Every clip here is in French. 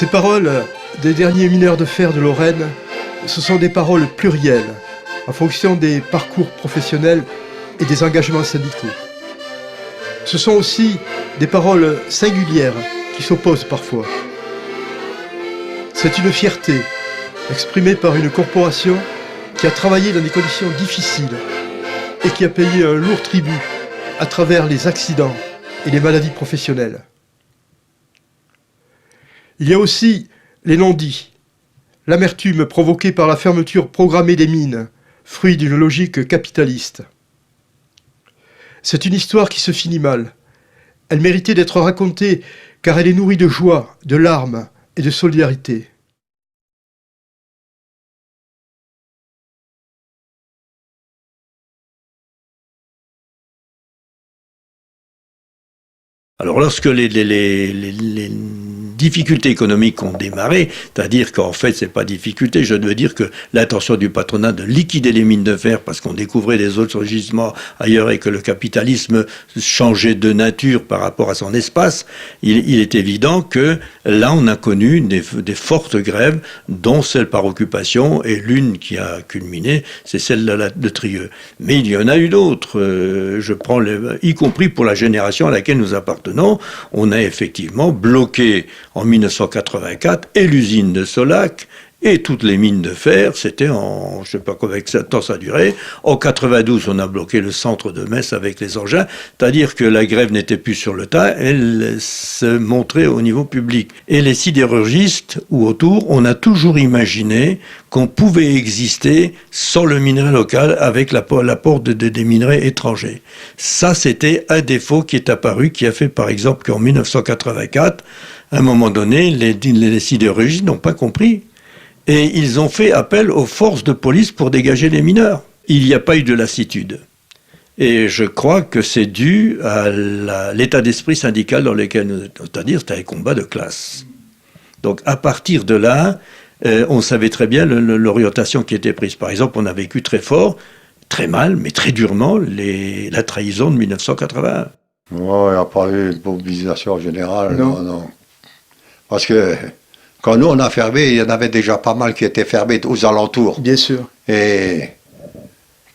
Ces paroles des derniers mineurs de fer de Lorraine, ce sont des paroles plurielles, en fonction des parcours professionnels et des engagements syndicaux. Ce sont aussi des paroles singulières qui s'opposent parfois. C'est une fierté exprimée par une corporation qui a travaillé dans des conditions difficiles et qui a payé un lourd tribut à travers les accidents et les maladies professionnelles. Il y a aussi les non-dits, l'amertume provoquée par la fermeture programmée des mines, fruit d'une logique capitaliste. C'est une histoire qui se finit mal. Elle méritait d'être racontée car elle est nourrie de joie, de larmes et de solidarité. Alors lorsque les difficultés économiques ont démarré, c'est-à-dire qu'en fait c'est pas difficulté, je veux dire que l'intention du patronat de liquider les mines de fer parce qu'on découvrait des autres gisements ailleurs et que le capitalisme changeait de nature par rapport à son espace, il est évident que là on a connu des fortes grèves, dont celle par occupation, et l'une qui a culminé, c'est celle de Trieux. Mais il y en a eu d'autres, y compris pour la génération à laquelle nous appartenons, on a effectivement bloqué en 1984 et l'usine de Solac et toutes les mines de fer, c'était je ne sais pas combien de temps ça a duré. En 92, on a bloqué le centre de Metz avec les engins, c'est-à-dire que la grève n'était plus sur le tas, elle se montrait au niveau public. Et les sidérurgistes ou autour, on a toujours imaginé qu'on pouvait exister sans le minerai local avec l'apport des minerais étrangers. Ça, c'était un défaut qui est apparu, qui a fait par exemple qu'en 1984, à un moment donné, les sidérurgistes n'ont pas compris. Et ils ont fait appel aux forces de police pour dégager les mineurs. Il n'y a pas eu de lassitude. Et je crois que c'est dû à l'état d'esprit syndical dans lequel nous étions, c'est-à-dire c'était un combat de classe. Donc à partir de là, on savait très bien l'orientation qui était prise. Par exemple, on a vécu très fort, très mal, mais très durement, la trahison de 1981. Non, il n'y a pas eu de mobilisation générale, non. Parce que quand nous on a fermé, il y en avait déjà pas mal qui étaient fermés aux alentours. Bien sûr. Et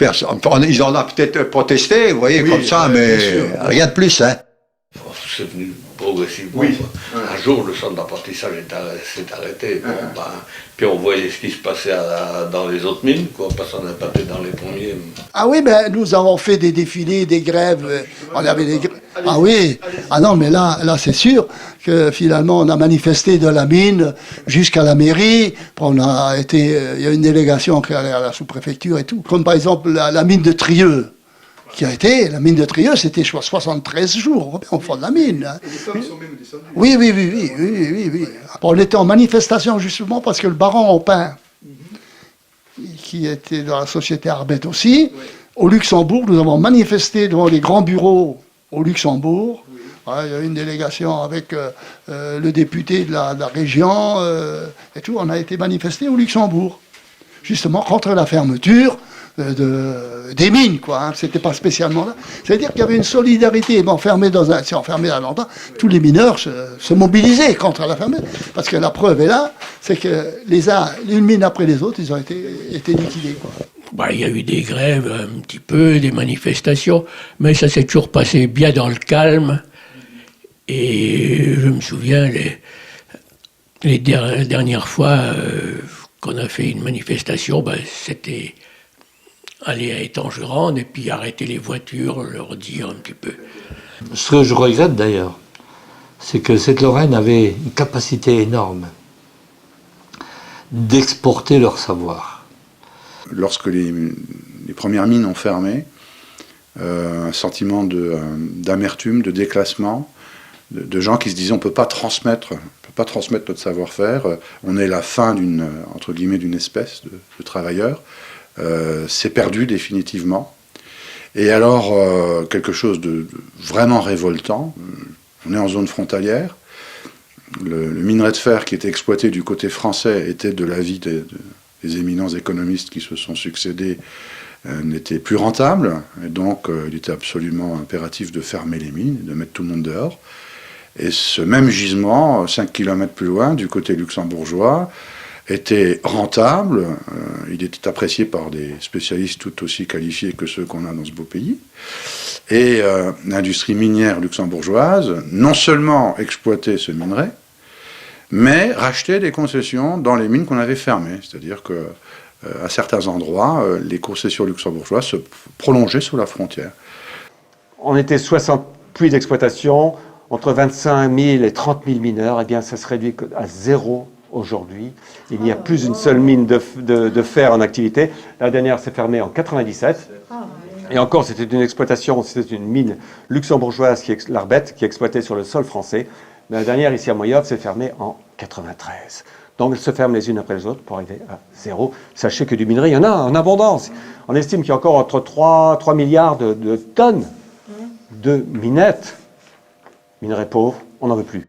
ils en ont peut-être protesté, vous voyez, oui, comme ça, mais rien de plus, hein. C'est venu progressivement. Oui. Un jour, le centre d'apprentissage s'est arrêté. Bon, puis on voyait ce qui se passait dans les autres mines, quoi, parce qu'on n'a pas été dans les premiers. Ah oui, ben nous avons fait des défilés, des grèves. On avait des grèves. Ah oui. Ah non, mais là c'est sûr que finalement on a manifesté de la mine jusqu'à la mairie. Il y a une délégation qui allait à la sous-préfecture et tout. Comme par exemple la mine de Trieux. La mine de Trieux, c'était 73 jours au fond de la mine. Hein. Et les femmes sont même descendues. Oui. On était en manifestation justement parce que le baron Aupin, qui était dans la société Arbet aussi, au Luxembourg, nous avons manifesté devant les grands bureaux au Luxembourg. Oui. Il y a eu une délégation avec le député de la région et tout. On a été manifesté au Luxembourg, justement contre la fermeture des mines, quoi. Hein. C'était pas spécialement là. C'est-à-dire qu'il y avait une solidarité. Si enfermé à longtemps, tous les mineurs se mobilisaient contre la fermeture. Parce que la preuve est là, c'est que l'une mine après les autres, ils ont été liquidés, quoi. Il y a eu des grèves, un petit peu, des manifestations, mais ça s'est toujours passé bien dans le calme. Et je me souviens, les dernières fois qu'on a fait une manifestation, c'était aller à Étangerande et puis arrêter les voitures, leur dire un petit peu. Ce que je regrette d'ailleurs, c'est que cette Lorraine avait une capacité énorme d'exporter leur savoir. Lorsque les premières mines ont fermé, un sentiment d'amertume, de déclassement, de gens qui se disaient on ne peut pas transmettre notre savoir-faire, on est la fin entre guillemets d'une espèce de travailleurs. C'est perdu définitivement. Et alors, quelque chose de vraiment révoltant, on est en zone frontalière, le minerai de fer qui était exploité du côté français était, de l'avis des éminents économistes qui se sont succédés, n'était plus rentable, et donc il était absolument impératif de fermer les mines, de mettre tout le monde dehors. Et ce même gisement, 5 km plus loin, du côté luxembourgeois, était rentable. Il était apprécié par des spécialistes tout aussi qualifiés que ceux qu'on a dans ce beau pays. Et l'industrie minière luxembourgeoise, non seulement exploitait ce minerai, mais rachetait des concessions dans les mines qu'on avait fermées. C'est-à-dire que à certains endroits, les concessions luxembourgeoises se prolongeaient sous la frontière. On était 60 puits d'exploitation, entre 25 000 et 30 000 mineurs. Eh bien, ça se réduit à 0 aujourd'hui. Il n'y a plus une seule mine de fer en activité. La dernière s'est fermée en 97. Et encore, c'était une exploitation, c'était une mine luxembourgeoise, l'Arbette, qui exploitait sur le sol français. Mais la dernière, ici à Moyov, s'est fermée en 93. Donc elles se ferment les unes après les autres pour arriver à 0. Sachez que du minerai, il y en a en abondance. On estime qu'il y a encore entre 3 milliards de tonnes de minettes. Minerais pauvres, on n'en veut plus.